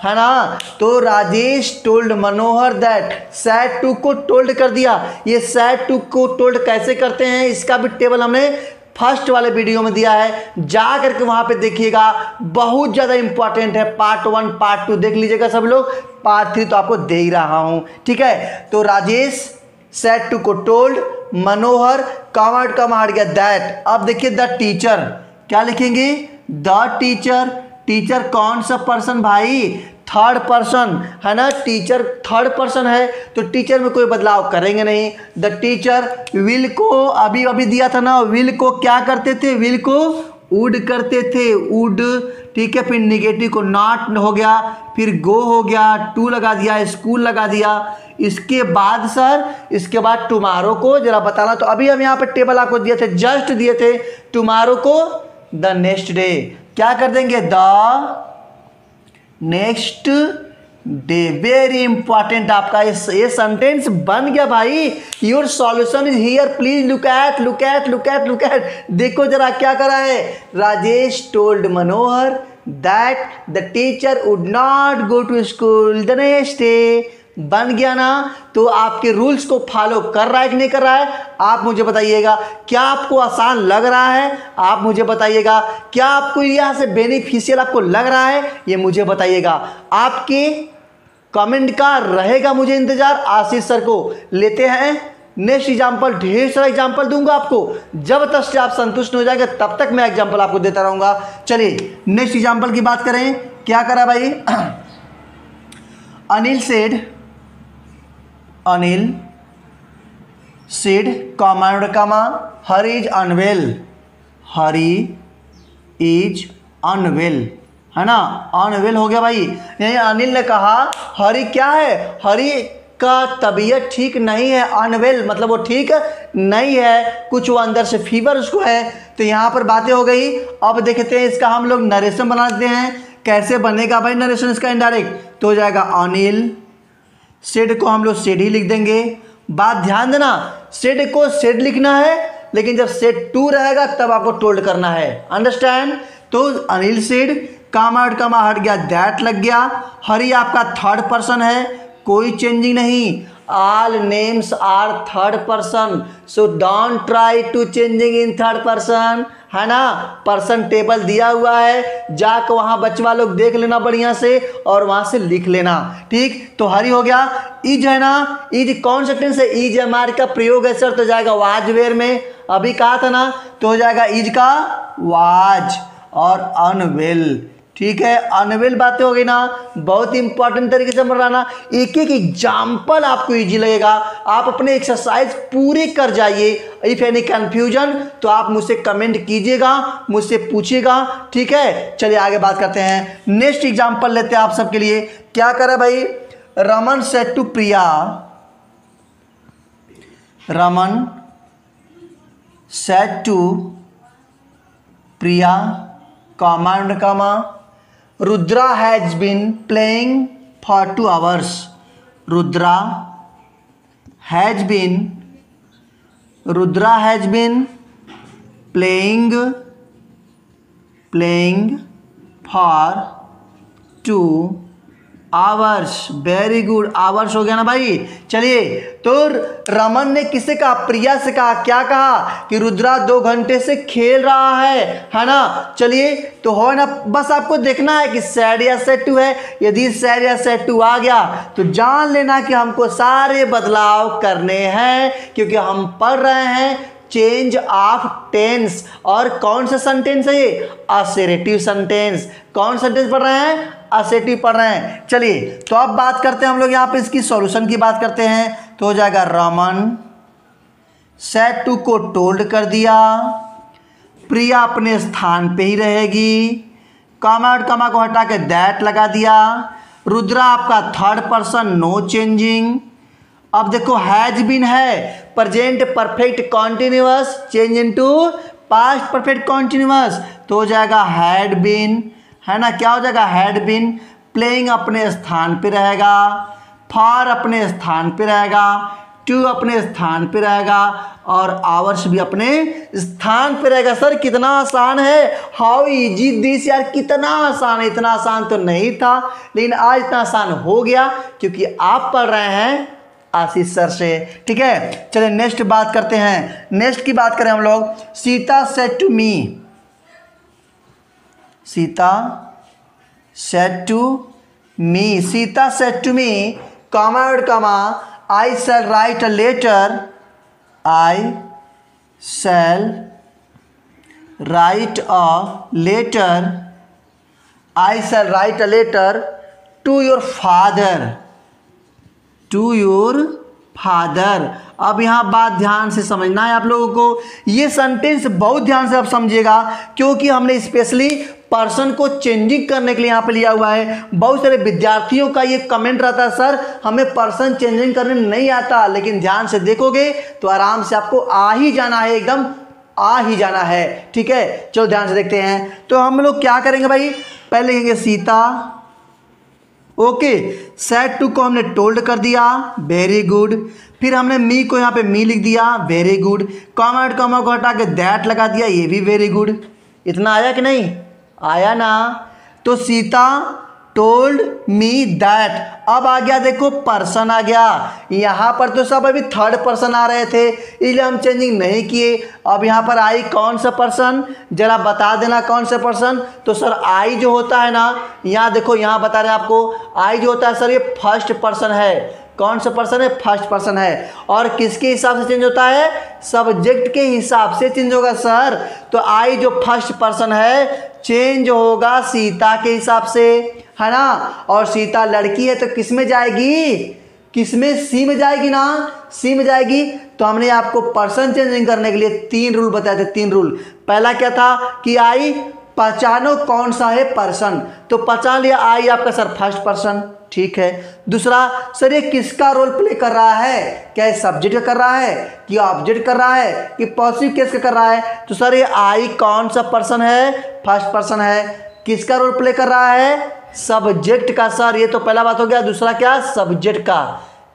है ना। तो Rajesh told Manohar that, said to को टोल्ड कर दिया। ये सैड टू को टोल्ड कैसे करते हैं, इसका भी टेबल हमने फर्स्ट वाले वीडियो में दिया है, जा करके वहां पे देखिएगा, बहुत ज्यादा इंपॉर्टेंट है। पार्ट 1 पार्ट 2 देख लीजिएगा सब लोग, पार्ट 3 तो आपको दे ही रहा हूं, ठीक है। तो राजेश सैड टू को told Manohar comma and comma हट गया दैट। अब देखिए द टीचर, क्या लिखेंगे, द टीचर। टीचर कौन सा पर्सन भाई, थर्ड पर्सन, है ना। टीचर थर्ड पर्सन है तो टीचर में कोई बदलाव करेंगे नहीं। द टीचर विल को अभी अभी दिया था ना, विल को क्या करते थे, विल को वुड करते थे, वुड, ठीक है। फिर निगेटिव को नॉट हो गया, फिर गो हो गया, टू लगा दिया, स्कूल लगा दिया। इसके बाद सर, इसके बाद टुमारो को जरा बताना। तो अभी हम यहाँ पे टेबल आपको दिए थे, जस्ट दिए थे। टुमारो को द नेक्स्ट डे, क्या कर देंगे, the next day. Very important आपका ये सेंटेंस बन गया भाई। Your solution is here, please look at look at look at look at. देखो जरा क्या करा है, Rajesh told Manohar that the teacher would not go to school the next day. बन गया ना। तो आपके रूल्स को फॉलो कर रहा है कि नहीं कर रहा है, आप मुझे बताइएगा। क्या आपको आसान लग रहा है, आप मुझे बताइएगा। क्या आपको यहाँ से बेनिफिशियल आपको लग रहा है, ये मुझे बताइएगा। आपके कमेंट का रहेगा मुझे इंतजार। आशीष सर को लेते हैं नेक्स्ट एग्जाम्पल, ढेर सारा एग्जाम्पल दूंगा आपको, जब तक से आप संतुष्ट हो जाएंगे तब तक मैं एग्जाम्पल आपको देता रहूंगा। चलिए नेक्स्ट एग्जाम्पल की बात करें, क्या करा भाई, Anil said, Anil said comma and comma Hari is unwell, Hari is unwell, है ना। अनवेल हो गया भाई, यानी अनिल ने कहा हरी क्या है, हरी का तबीयत ठीक नहीं है, अनवेल मतलब वो ठीक नहीं है, कुछ वो अंदर से फीवर उसको है। तो यहाँ पर बातें हो गई। अब देखते हैं इसका हम लोग नरेशन बना देते हैं। कैसे बनेगा भाई नरेशन इसका, इनडायरेक्ट तो हो जाएगा अनिल सेड को हम लोग सेड ही लिख देंगे। बात ध्यान देना, सेड को सेड लिखना है, लेकिन जब सेड टू रहेगा तब आपको टोल्ड करना है, अंडरस्टैंड। तो अनिल सेड कामा आउट कामा हट गया, दैट लग गया। हरी आपका थर्ड पर्सन है, कोई चेंजिंग नहीं, all names are third person, so don't try to changing in third person, है ना। पर्सन टेबल दिया हुआ है, जाकर वहां बच्चा लोग देख लेना बढ़िया से और वहां से लिख लेना, ठीक। तो हरी हो गया। इज है ना, इज कौन सा टेंस है, इज हमारे का प्रयोग है सर, तो जाएगा वाज वेयर में, अभी कहा था ना, तो हो जाएगा इज का वाज और अनवेल, ठीक है। अनवेल बातें हो गई ना, बहुत इंपॉर्टेंट तरीके से बनाना। एक एक एग्जाम्पल आपको इजी लगेगा, आप अपने एक्सरसाइज पूरे कर जाइए। इफ एनी कंफ्यूजन तो आप मुझसे कमेंट कीजिएगा, मुझसे पूछिएगा, ठीक है। चलिए आगे बात करते हैं। नेक्स्ट एग्जाम्पल लेते हैं आप सबके लिए। क्या करे भाई, Raman said to Priya, Raman said to Priya comma and comma Rudra has been playing for 2 hours, Rudra has been playing for 2 hours, very good, hours हो गया ना भाई। चलिए, तो रमन ने किसे कहा, प्रिया से कहा, क्या कहा कि रुद्रा 2 घंटे से खेल रहा है ना। चलिए, तो हो ना, बस आपको देखना है कि सैड या सेड टू है। यदि सैड या सेड टू आ गया तो जान लेना कि हमको सारे बदलाव करने हैं, क्योंकि हम पढ़ रहे हैं चेंज ऑफ टेंस। और कौन सा सेंटेंस है ये, असर्टिव सेंटेंस। कौन सेंटेंस पढ़ रहे हैं, असर्टिव पढ़ रहे हैं। चलिए, तो अब बात करते हैं हम लोग यहाँ पे इसकी सॉल्यूशन की बात करते हैं। तो हो जाएगा रमन सेड टू को टोल्ड कर दिया, प्रिया अपने स्थान पे ही रहेगी, कॉमा और कॉमा को हटा के दैट लगा दिया, रुद्रा आपका थर्ड पर्सन, नो चेंजिंग। अब देखो हैज बीन है, present perfect continuous change into past perfect continuous, तो हो जाएगा हैड बीन, है ना। क्या हो जाएगा, हैड बीन। प्लेइंग अपने स्थान पे रहेगा, फॉर अपने स्थान पे रहेगा, टू अपने स्थान पे रहेगा और आवर्स भी अपने स्थान पे रहेगा। सर कितना आसान है, हाउ इजी दिस यार, कितना आसान है। इतना आसान तो नहीं था लेकिन आज इतना आसान हो गया क्योंकि आप पढ़ रहे हैं आशीष सर से। ठीक है, चलिए नेक्स्ट बात करते हैं। नेक्स्ट की बात करें हम लोग, Sita said to me, Sita said to me, Sita said to me, comma और comma, I shall write a letter, I shall write a letter, I shall write a letter to your father, to your father। अब यहाँ बात ध्यान से समझना है आप लोगों को, ये सेंटेंस बहुत ध्यान से आप समझिएगा क्योंकि हमने स्पेशली पर्सन को चेंजिंग करने के लिए यहाँ पे लिया हुआ है। बहुत सारे विद्यार्थियों का ये कमेंट रहता है, सर हमें पर्सन चेंजिंग करने नहीं आता, लेकिन ध्यान से देखोगे तो आराम से आपको आ ही जाना है, एकदम आ ही जाना है। ठीक है, चलो ध्यान से देखते हैं। तो हम लोग क्या करेंगे भाई, पहले लिखेंगे सीता, ओके, सेड टू को हमने टोल्ड कर दिया, वेरी गुड। फिर हमने मी को यहाँ पे मी लिख दिया, वेरी गुड। कॉमा कॉमा को हटा के दैट लगा दिया, ये भी वेरी गुड। इतना आया कि नहीं आया ना। तो सीता टोल्ड मी दैट, अब आ गया देखो पर्सन आ गया। यहाँ पर तो सब अभी थर्ड पर्सन आ रहे थे इसलिए हम चेंजिंग नहीं किए। अब यहाँ पर आई कौन सा पर्सन, जरा बता देना कौन सा पर्सन। तो सर आई जो होता है ना, यहाँ देखो यहाँ बता रहे हैं आपको, आई जो होता है सर ये फर्स्ट पर्सन है। कौन सा पर्सन है, फर्स्ट पर्सन है। और किसके हिसाब से चेंज होता है, सब्जेक्ट के हिसाब से चेंज होगा सर। तो आई जो फर्स्ट पर्सन है चेंज होगा सीता के हिसाब से, है ना। और सीता लड़की है तो किस में जाएगी, किस में, सी में जाएगी ना, सी में जाएगी। तो हमने आपको पर्सन चेंजिंग करने के लिए 3 रूल बताए थे, 3 रूल। पहला क्या था कि आई पहचानो कौन सा है पर्सन, तो पहचान लिया आई आपका सर फर्स्ट पर्सन, ठीक है। दूसरा सर ये किसका रोल प्ले कर रहा है, क्या सब्जेक्ट का कर रहा है कि ऑब्जेक्ट कर रहा है कि पॉजिटिव केस का कर रहा है। तो सर ये आई कौन सा पर्सन है, फर्स्ट पर्सन है। किसका रोल प्ले कर रहा है, सब्जेक्ट का सर, ये तो पहला बात हो गया। दूसरा क्या, सब्जेक्ट का।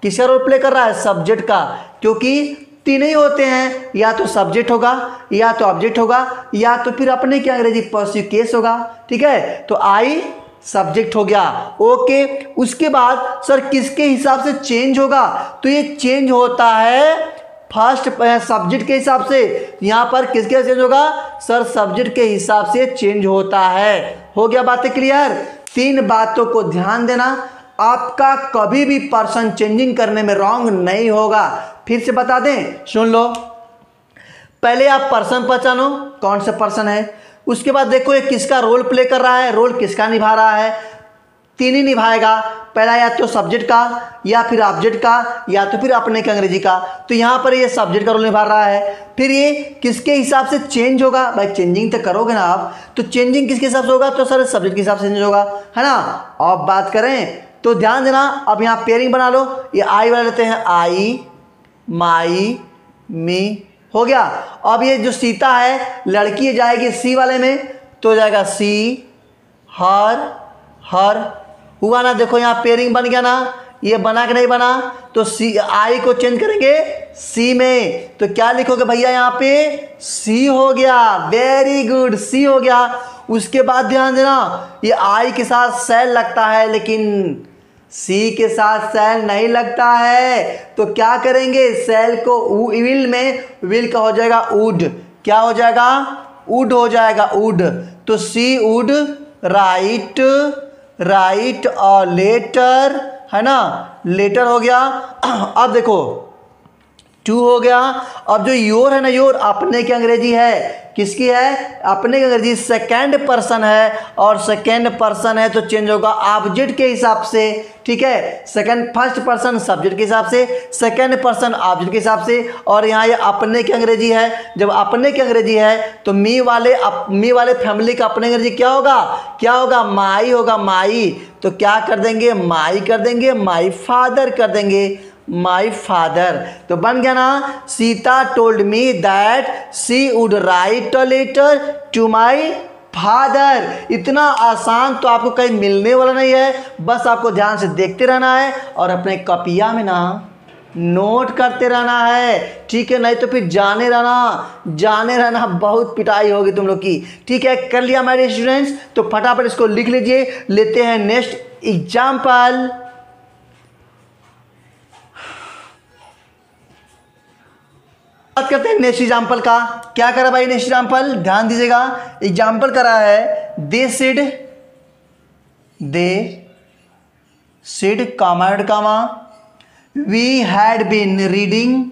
किसका रोल प्ले कर रहा है, सब्जेक्ट का, क्योंकि तीन ही होते हैं, या तो सब्जेक्ट होगा, या तो ऑब्जेक्ट होगा, या तो फिर अपने क्या अंग्रेजी पॉजिटिव केस होगा। ठीक है, तो आई सब्जेक्ट हो गया, ओके। उसके बाद सर किसके हिसाब से चेंज होगा, तो ये चेंज होता है फर्स्ट सब्जेक्ट के हिसाब से। यहाँ पर किसके चेंज होगा, सर सब्जेक्ट के हिसाब से चेंज होता है। हो गया बातें क्लियर। 3 बातों को ध्यान देना, आपका कभी भी पर्सन चेंजिंग करने में रॉन्ग नहीं होगा। फिर से बता दें, सुन लो। पहले आप पर्सन पहचानो कौन सा पर्सन है, उसके बाद देखो ये किसका रोल प्ले कर रहा है, रोल किसका निभा रहा है। 3 ही निभाएगा, पहला या तो सब्जेक्ट का, या फिर ऑब्जेक्ट का, या तो फिर अपने के अंग्रेजी का। तो यहाँ पर ये सब्जेक्ट का रोल निभा रहा है। फिर ये किसके हिसाब से चेंज होगा, भाई चेंजिंग तो करोगे ना आप, तो चेंजिंग किसके हिसाब से होगा, तो सर सब्जेक्ट के हिसाब से चेंज होगा, है ना। अब बात करें तो ध्यान देना, अब यहाँ पेयरिंग बना लो। ये आई वाला लेते हैं, आई, माई, मी, हो गया। अब ये जो सीता है लड़की जाएगी सी वाले में, तो जाएगा सी, हर, हर, हुआ ना। देखो यहाँ पेयरिंग बन गया ना, ये बना कि नहीं बना। तो सी, आई को चेंज करेंगे सी में, तो क्या लिखोगे भैया यहाँ पे, सी हो गया, वेरी गुड, सी हो गया। उसके बाद ध्यान देना, ये आई के साथ सेल लगता है लेकिन सी के साथ सेल नहीं लगता है, तो क्या करेंगे, सेल को विल में, विल का हो जाएगा वुड, क्या हो जाएगा, वुड हो जाएगा, वुड। तो सी वुड राइट, राइट और लेटर, है ना, लेटर हो गया। अब देखो 2 हो गया। अब जो योर है ना, योर अपने की अंग्रेजी है, किसकी है, अपने की अंग्रेजी, सेकंड पर्सन है, और सेकंड पर्सन है तो चेंज होगा ऑब्जेक्ट के हिसाब से। ठीक है, सेकंड, फर्स्ट पर्सन सब्जेक्ट के हिसाब से, सेकंड पर्सन ऑब्जेक्ट के हिसाब से। और यहाँ ये अपने की अंग्रेजी है, जब अपने की अंग्रेजी है तो मी वाले फैमिली का अपने अंग्रेजी क्या होगा, क्या होगा, माई होगा, माई। तो क्या कर देंगे, माई कर देंगे, माई फादर कर देंगे, माई फादर। तो बन गया ना, Sita told me that she would write a letter to my father. इतना आसान तो आपको कहीं मिलने वाला नहीं है, बस आपको ध्यान से देखते रहना है और अपने कॉपिया में ना नोट करते रहना है, ठीक है, नहीं तो फिर जाने रहना, बहुत पिटाई होगी तुम लोग की, ठीक है। कर लिया मेरे स्टूडेंट्स, तो फटाफट इसको लिख लीजिए। लेते हैं नेक्स्ट एग्जाम्पल। बात करते हैं नेक्स्ट एग्जाम्पल का। क्या करा भाई नेक्स्ट एग्जाम्पल, ध्यान दीजिएगा। एग्जाम्पल करा है they said comma and comma we had been reading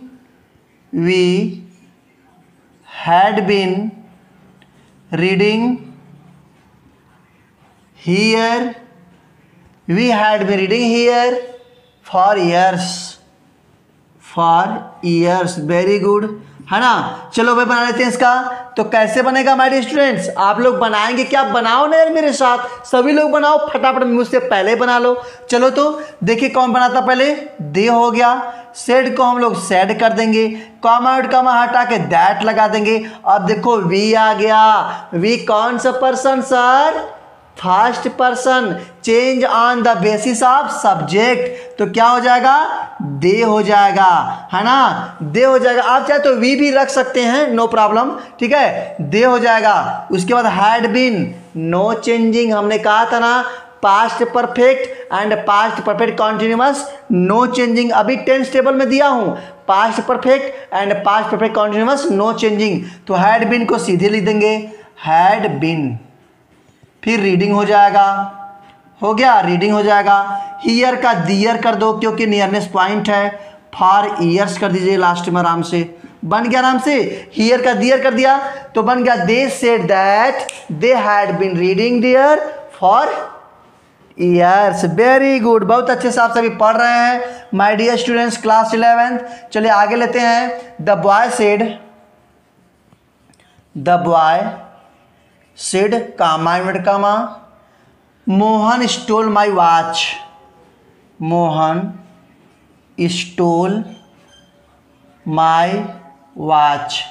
here for years, very good, है ना। चलो भाई बना लेते हैं इसका। तो कैसे बनेगा माय स्टूडेंट्स, आप लोग बनाएंगे क्या, बनाओ ना यार मेरे साथ, सभी लोग बनाओ फटाफट, मुझसे पहले बना लो। चलो तो देखिए कौन बनाता पहले, दे हो गया, सेड को हम लोग सेड कर देंगे, कॉमा और कॉमा हटा के दैट लगा देंगे। अब देखो वी आ गया, वी कौन सा person sir, first person, change on the basis of subject, तो क्या हो जाएगा, दे हो जाएगा, है ना, दे हो जाएगा। आप चाहे तो वी भी रख सकते हैं, नो प्रॉब्लम, ठीक है, दे हो जाएगा। उसके बाद हैड बीन, नो चेंजिंग, हमने कहा था ना, past perfect and past perfect continuous, no changing, अभी टेंस टेबल में दिया हूं, past perfect and past perfect continuous, no changing. तो हैड बीन को सीधे लिख देंगे, हैड बीन, फिर रीडिंग हो जाएगा, हो गया, रीडिंग हो जाएगा। हियर का दियर कर दो क्योंकि नियरनेस पॉइंट है, फॉर ईयर्स कर दीजिए लास्ट में, आराम से बन गया, आराम से। हियर का दियर कर दिया तो बन गया they said that they had been reading dear for years, very good, बहुत अच्छे से आप सभी पढ़ रहे हैं my dear students, class 11th। चलिए आगे लेते हैं। The boy said comma inverted comma, Mohan stole my watch, Mohan stole my watch,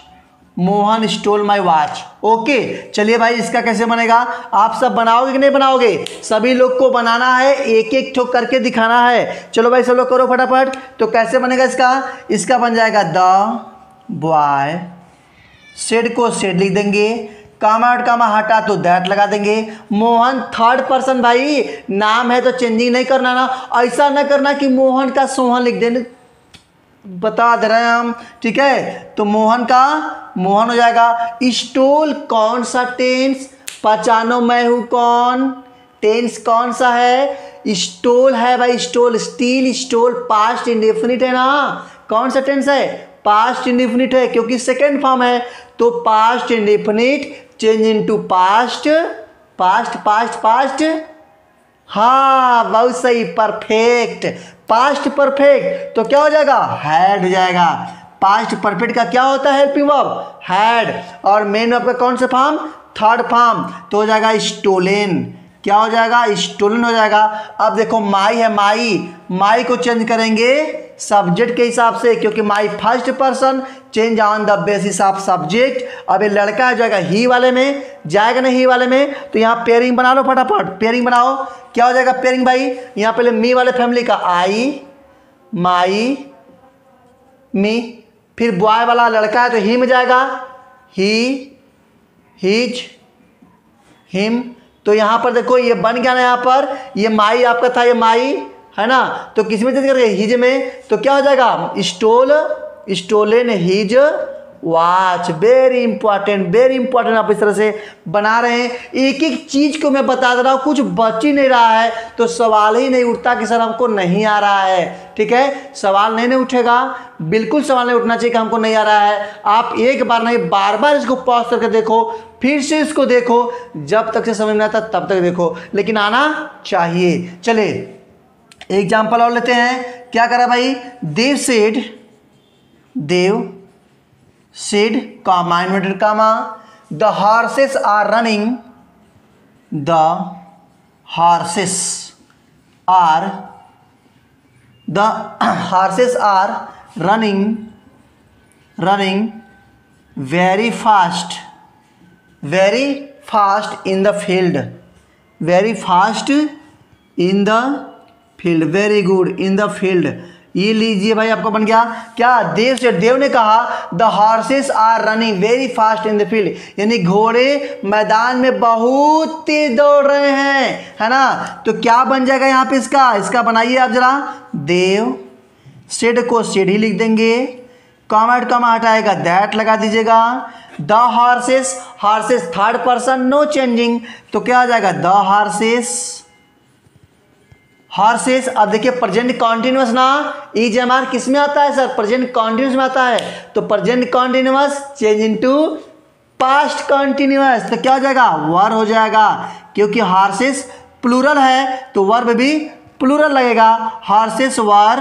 Mohan stole my watch. Okay, चलिए भाई इसका कैसे बनेगा, आप सब बनाओगे कि नहीं बनाओगे, सभी लोग को बनाना है, एक एक ठोक करके दिखाना है। चलो भाई सब लोग करो फटाफट। तो कैसे बनेगा इसका बन जाएगा द बॉय, सेड को सेड लिख देंगे, कामा और कामा हटा तो दैट लगा देंगे। मोहन थर्ड पर्सन, भाई नाम है तो चेंजिंग नहीं करना ना, ऐसा ना करना कि मोहन का सोहन लिख देने, बता दे रहे हैं हम, ठीक है। तो मोहन का मोहन हो जाएगा। स्टोल कौन सा टेंस, पहचानो मैं हूं कौन, टेंस कौन सा है, स्टोल है भाई, stole, steal, stole past indefinite है ना, कौन सा टेंस है, पास्ट इंडेफिनिट है क्योंकि सेकेंड फॉर्म है, तो past indefinite change into past, past, हाँ बहुत सही, परफेक्ट, पास्ट परफेक्ट, तो क्या हो जाएगा, हैड हो जाएगा। पास्ट परफेक्ट का क्या होता है हेल्पिंग वर्ब, हैड, और मेन वर्ब का कौन सा फॉर्म, थर्ड फॉर्म, तो हो जाएगा स्टोलन, क्या हो जाएगा, स्टोलन हो जाएगा। अब देखो माई है, माई को चेंज करेंगे सब्जेक्ट के हिसाब से क्योंकि my first person, change on the basis of subject. अब ये लड़का आ जाएगा ही वाले में, जाएगा ना ही वाले में, तो यहाँ पेयरिंग बना लो फटाफट, पेयरिंग बनाओ। क्या हो जाएगा पेयरिंग भाई, यहाँ पहले मी वाले फैमिली का आई, माई, मी, फिर बॉय वाला लड़का है तो ही में जाएगा, ही, हिज, हिम। तो यहाँ पर देखो ये बन गया ना, यहाँ पर ये माई आपका था, ये माई है ना, तो किस में चेंज करेंगे, हिज में, तो क्या हो जाएगा, stolen his watch. Very important आप इस तरह से बना रहे हैं, एक एक चीज को मैं बता दे रहा हूँ, कुछ बच ही नहीं रहा है तो सवाल ही नहीं उठता कि सर हमको नहीं आ रहा है, ठीक है, सवाल नहीं उठेगा, बिल्कुल सवाल नहीं उठना चाहिए कि हमको नहीं आ रहा है। आप एक बार नहीं बार बार इसको पॉज करके देखो, फिर से इसको देखो, जब तक से समझ में आता तब तक देखो, लेकिन आना चाहिए। चले एग्जाम्पल और लेते हैं। क्या करा भाई, Dev said comma inverted comma, the horses are running, the horses are running very fast in the field, very fast in the field, very good, in the field। ये लीजिए भाई, आपको बन गया क्या, देव ने कहा the horses are running very fast in the field, यानी घोड़े मैदान में बहुत तेज दौड़ रहे हैं, है ना। तो क्या बन जाएगा यहाँ पे इसका बनाइए आप जरा, देव सेड को सेड ही लिख देंगे, कॉमा हटाएगा दैट लगा दीजिएगा, the horses third person no changing, तो क्या आ जाएगा द हॉर्सेस। अब देखिए प्रेजेंट कॉन्टिन्यूअस ना, EJMR किस में आता है सर, प्रेजेंट कॉन्टिन्यूअस में आता है, तो present continuous change into past continuous, तो क्या हो जाएगा वर हो जाएगा, क्योंकि हॉर्सेस प्लूरल है तो वर्ब भी प्लूरल लगेगा। Horses were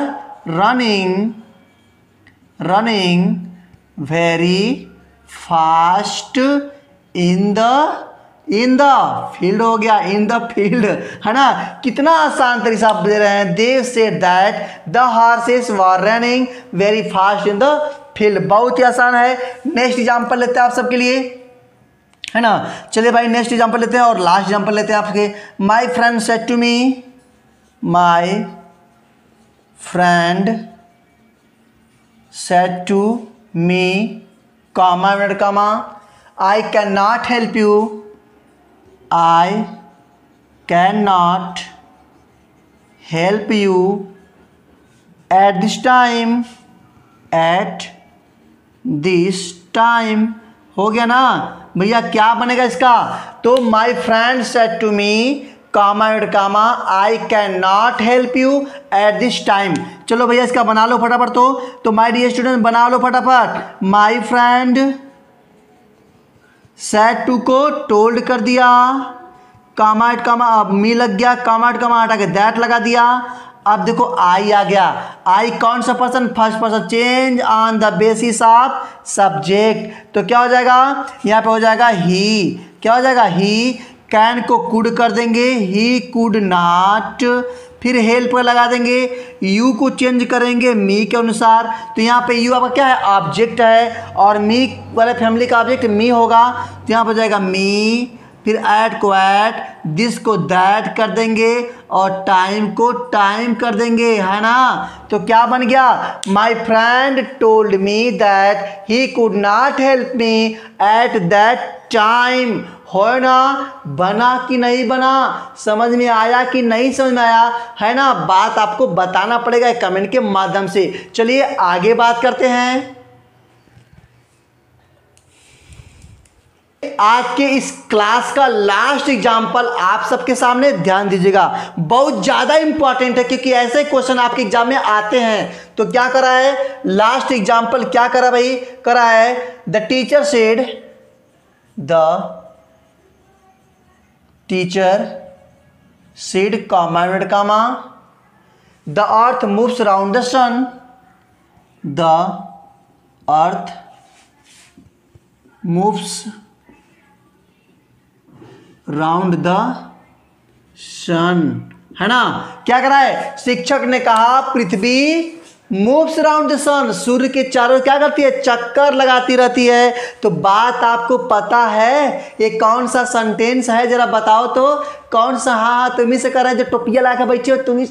running very fast in the field हो गया, इन द फील्ड, है ना। कितना आसान तरीके से आप दे रहे हैं, Dev said that the horses were running very fast in the field, बहुत ही आसान है। नेक्स्ट एग्जांपल लेते हैं आप सबके लिए, है ना। चलिए भाई नेक्स्ट एग्जांपल लेते हैं और लास्ट एग्जांपल लेते हैं आपके। My friend said to me, my friend said to me, comma, I can not help you, I cannot help you at this time, हो गया ना भैया। क्या बनेगा इसका, तो my friend said to me, comma, I can not help you at this time. चलो भैया इसका बना लो फटाफट, तो माय डियर स्टूडेंट बना लो फटाफट। माई फ्रेंड सेड टू को टोल्ड कर दिया, कॉमा अब मी लग गया, कॉमा हटा के दैट लगा दिया। अब देखो आई आ गया, आई कौन सा person, first person, change on the basis of subject, तो क्या हो जाएगा यहाँ पे हो जाएगा ही, क्या हो जाएगा ही, कैन को कुड कर देंगे, ही कुड नॉट, फिर हेल्प पर लगा देंगे, यू को चेंज करेंगे मी के अनुसार, तो यहाँ पे यू आपका क्या है ऑब्जेक्ट है, और मी वाले फैमिली का ऑब्जेक्ट मी होगा, तो यहाँ पर जाएगा मी, फिर ऐड को ऐड, दिस को दैट कर देंगे, और टाइम को टाइम कर देंगे, है ना। तो क्या बन गया, my friend told me that he could not help me at that time, हो ना। बना कि नहीं बना, समझ में आया कि नहीं समझ में आया, है ना। बात आपको बताना पड़ेगा कमेंट के माध्यम से। चलिए आगे बात करते हैं। आज के इस क्लास का लास्ट एग्जाम्पल आप सबके सामने ध्यान दीजिएगा, बहुत ज्यादा इंपॉर्टेंट है, क्योंकि ऐसे क्वेश्चन आपके एग्जाम में आते हैं। तो क्या करा है लास्ट एग्जाम्पल, क्या करा भाई, करा है the teacher said, comma, the earth moves around the sun, the earth moves round the sun, है ना। क्या करा है, शिक्षक ने कहा पृथ्वी मूव्स अराउंड द सन, सूर्य के चारों क्या करती है, चक्कर लगाती रहती है। तो बात आपको पता है ये कौन सा सेंटेंस है, जरा बताओ तो कौन सा। हाँ तुम्ही से कर रहे हैं जो टोपिया ला के बैठे हो, तुम्ही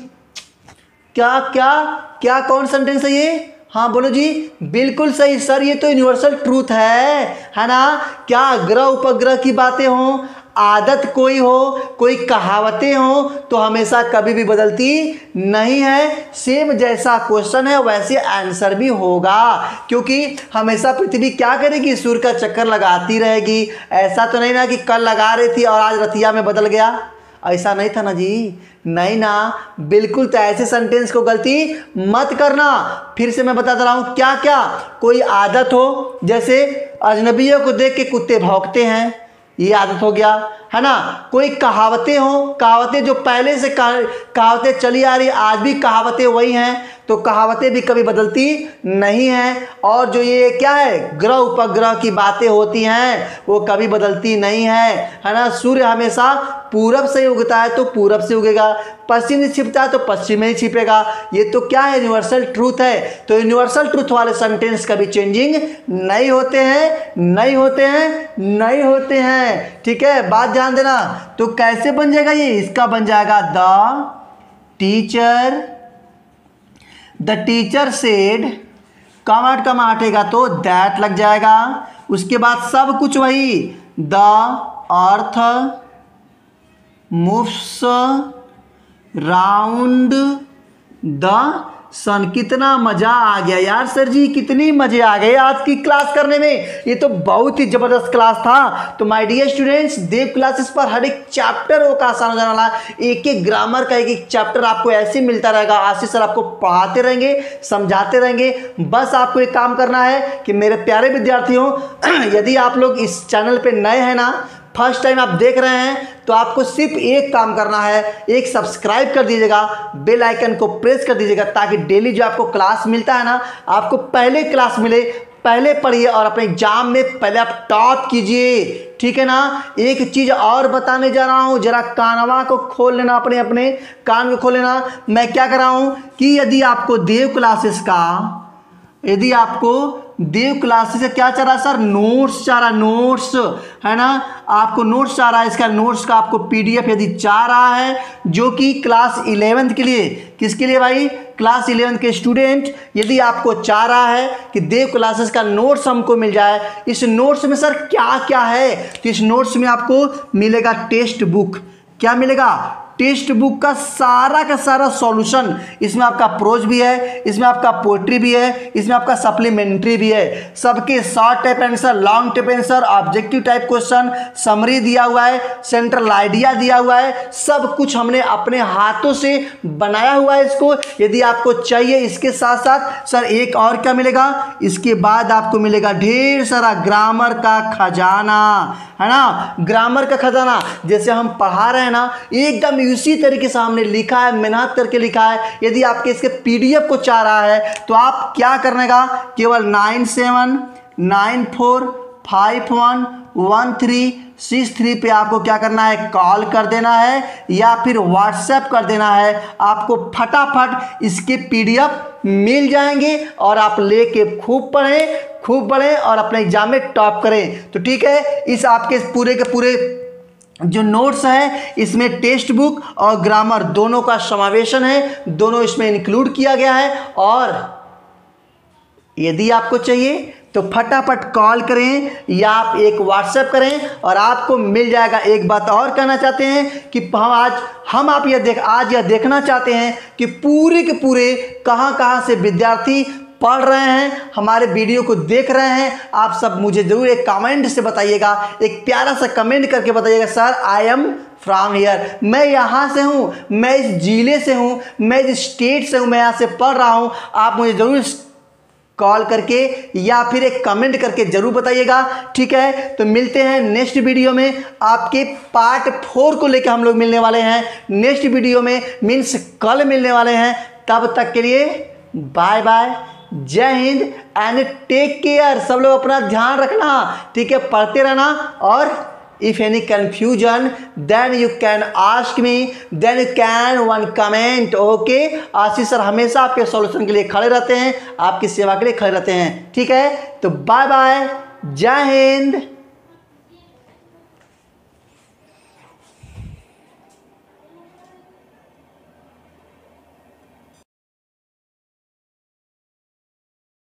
क्या क्या क्या कौन सेंटेंस है ये, हाँ बोलो जी, बिल्कुल सही सर, ये तो यूनिवर्सल ट्रूथ है ना। क्या ग्रह उपग्रह की बातें हों, आदत कोई हो, कोई कहावतें हो, तो हमेशा कभी भी बदलती नहीं है। सेम जैसा क्वेश्चन है वैसे आंसर भी होगा, क्योंकि हमेशा पृथ्वी क्या करेगी, सूर्य का चक्कर लगाती रहेगी। ऐसा तो नहीं ना कि कल लगा रही थी और आज रतिया में बदल गया, ऐसा नहीं था ना जी, नहीं ना, बिल्कुल। तो ऐसे सेंटेंस को गलती मत करना। फिर से मैं बताता रहा हूँ, क्या क्या कोई आदत हो, जैसे अजनबियों को देख के कुत्ते भौंकते हैं, ये आदत हो गया, है ना। कोई कहावतें हो, कहावतें जो पहले से कहावतें चली आ रही, आज भी कहावतें वही हैं, तो कहावतें भी कभी बदलती नहीं हैं। और जो ये क्या है, ग्रह उपग्रह की बातें होती हैं, वो कभी बदलती नहीं है ना। सूर्य हमेशा पूरब से उगता है तो पूरब से उगेगा, पश्चिम से छिपता है तो पश्चिम में ही छिपेगा। ये तो क्या है, यूनिवर्सल ट्रूथ है। तो यूनिवर्सल ट्रूथ वाले सेंटेंस कभी चेंजिंग नहीं होते हैं, नहीं होते हैं, नहीं होते हैं। ठीक है, बात ध्यान देना। तो कैसे बन जाएगा ये, इसका बन जाएगा the teacher the teacher said, कमा हटेगा तो दैट लग जाएगा। उसके बाद सब कुछ वही, the earth moves round the sun. कितना मजा आ गया यार सर जी, कितनी मजे आ गए आज की क्लास करने में। ये तो बहुत ही जबरदस्त क्लास था। तो my dear students, Dev classes पर हर एक चैप्टर का आसान हो जाने वाला, एक एक ग्रामर का एक एक चैप्टर आपको ऐसे मिलता रहेगा। आशीष सर आपको पढ़ाते रहेंगे, समझाते रहेंगे। बस आपको एक काम करना है कि मेरे प्यारे विद्यार्थियों, यदि आप लोग इस चैनल पे नए हैं ना, फर्स्ट टाइम आप देख रहे हैं, तो आपको सिर्फ एक काम करना है, एक सब्सक्राइब कर दीजिएगा, बेल आइकन को प्रेस कर दीजिएगा, ताकि डेली जो आपको क्लास मिलता है ना, आपको पहले क्लास मिले, पहले पढ़िए और अपने एग्जाम में पहले आप टॉप कीजिए। ठीक है ना। एक चीज और बताने जा रहा हूं, जरा कानवा को खोल लेना, अपने अपने कान को खोल लेना। मैं क्या कर रहा हूं कि यदि आपको देव क्लासेस से क्या चाह रहा है सर, नोट्स चाह रहा है, नोट्स है ना, आपको नोट्स चाह रहा है। इसका नोट्स का आपको पीडीएफ यदि चाह रहा है, जो कि क्लास 11th के लिए, किसके लिए भाई, क्लास 11th के स्टूडेंट, यदि आपको चाह रहा है कि देव क्लासेस का नोट्स हमको मिल जाए, इस नोट्स में सर क्या क्या है, तो इस नोट्स में आपको मिलेगा टेक्स्ट बुक। क्या मिलेगा, टेक्स्ट बुक का सारा सॉल्यूशन। इसमें आपका प्रोज भी है, इसमें आपका पोएट्री भी है, इसमें आपका सप्लीमेंट्री भी है। सबके short type answer, long type answer, objective type question, summary दिया हुआ है, सेंट्रल आइडिया दिया हुआ है, सब कुछ हमने अपने हाथों से बनाया हुआ है इसको। यदि आपको चाहिए, इसके साथ साथ सर एक और क्या मिलेगा, इसके बाद आपको मिलेगा ढेर सारा ग्रामर का खजाना, है ना, ग्रामर का खजाना। जैसे हम पढ़ा रहे हैं ना, एकदम इसी तरीके से हमने लिखा है, मेहनत करके लिखा है। यदि आपके इसके पीडीएफ को चाह रहा है, तो आप क्या करने का, केवल 9794511363 पे आपको क्या करना है, कॉल कर देना है या फिर व्हाट्सएप कर देना है। आपको फटाफट इसके पीडीएफ मिल जाएंगे और आप लेके खूब पढ़ें और अपने एग्जाम में टॉप करें। तो ठीक है, इस आपके पूरे के पूरे जो नोट्स है, इसमें टेक्स्ट बुक और ग्रामर दोनों का समावेशन है, दोनों इसमें इंक्लूड किया गया है। और यदि आपको चाहिए तो फटाफट कॉल करें या आप एक व्हाट्सएप करें और आपको मिल जाएगा। एक बात और कहना चाहते हैं कि हम आप आज यह देखना चाहते हैं कि पूरे के पूरे कहां से विद्यार्थी पढ़ रहे हैं, हमारे वीडियो को देख रहे हैं। आप सब मुझे जरूर एक कमेंट से बताइएगा, एक प्यारा सा कमेंट करके बताइएगा, sir I am from here, मैं यहाँ से हूँ, मैं इस जिले से हूँ, मैं इस स्टेट से हूँ, मैं यहाँ से पढ़ रहा हूँ। आप मुझे जरूर कॉल करके या फिर एक कमेंट करके जरूर बताइएगा। ठीक है, तो मिलते हैं नेक्स्ट वीडियो में। आपके पार्ट 4 को लेकर हम लोग मिलने वाले हैं नेक्स्ट वीडियो में, मीन्स कल मिलने वाले हैं। तब तक के लिए बाय बाय, जय हिंद एंड टेक केयर। सब लोग अपना ध्यान रखना, ठीक है, पढ़ते रहना। और if any confusion, then you can ask me, then you can one comment, okay? Ashish sir हमेशा आपके सॉल्यूशन के लिए खड़े रहते हैं, आपकी सेवा के लिए खड़े रहते हैं। ठीक है, तो बाय बाय, जय हिंद।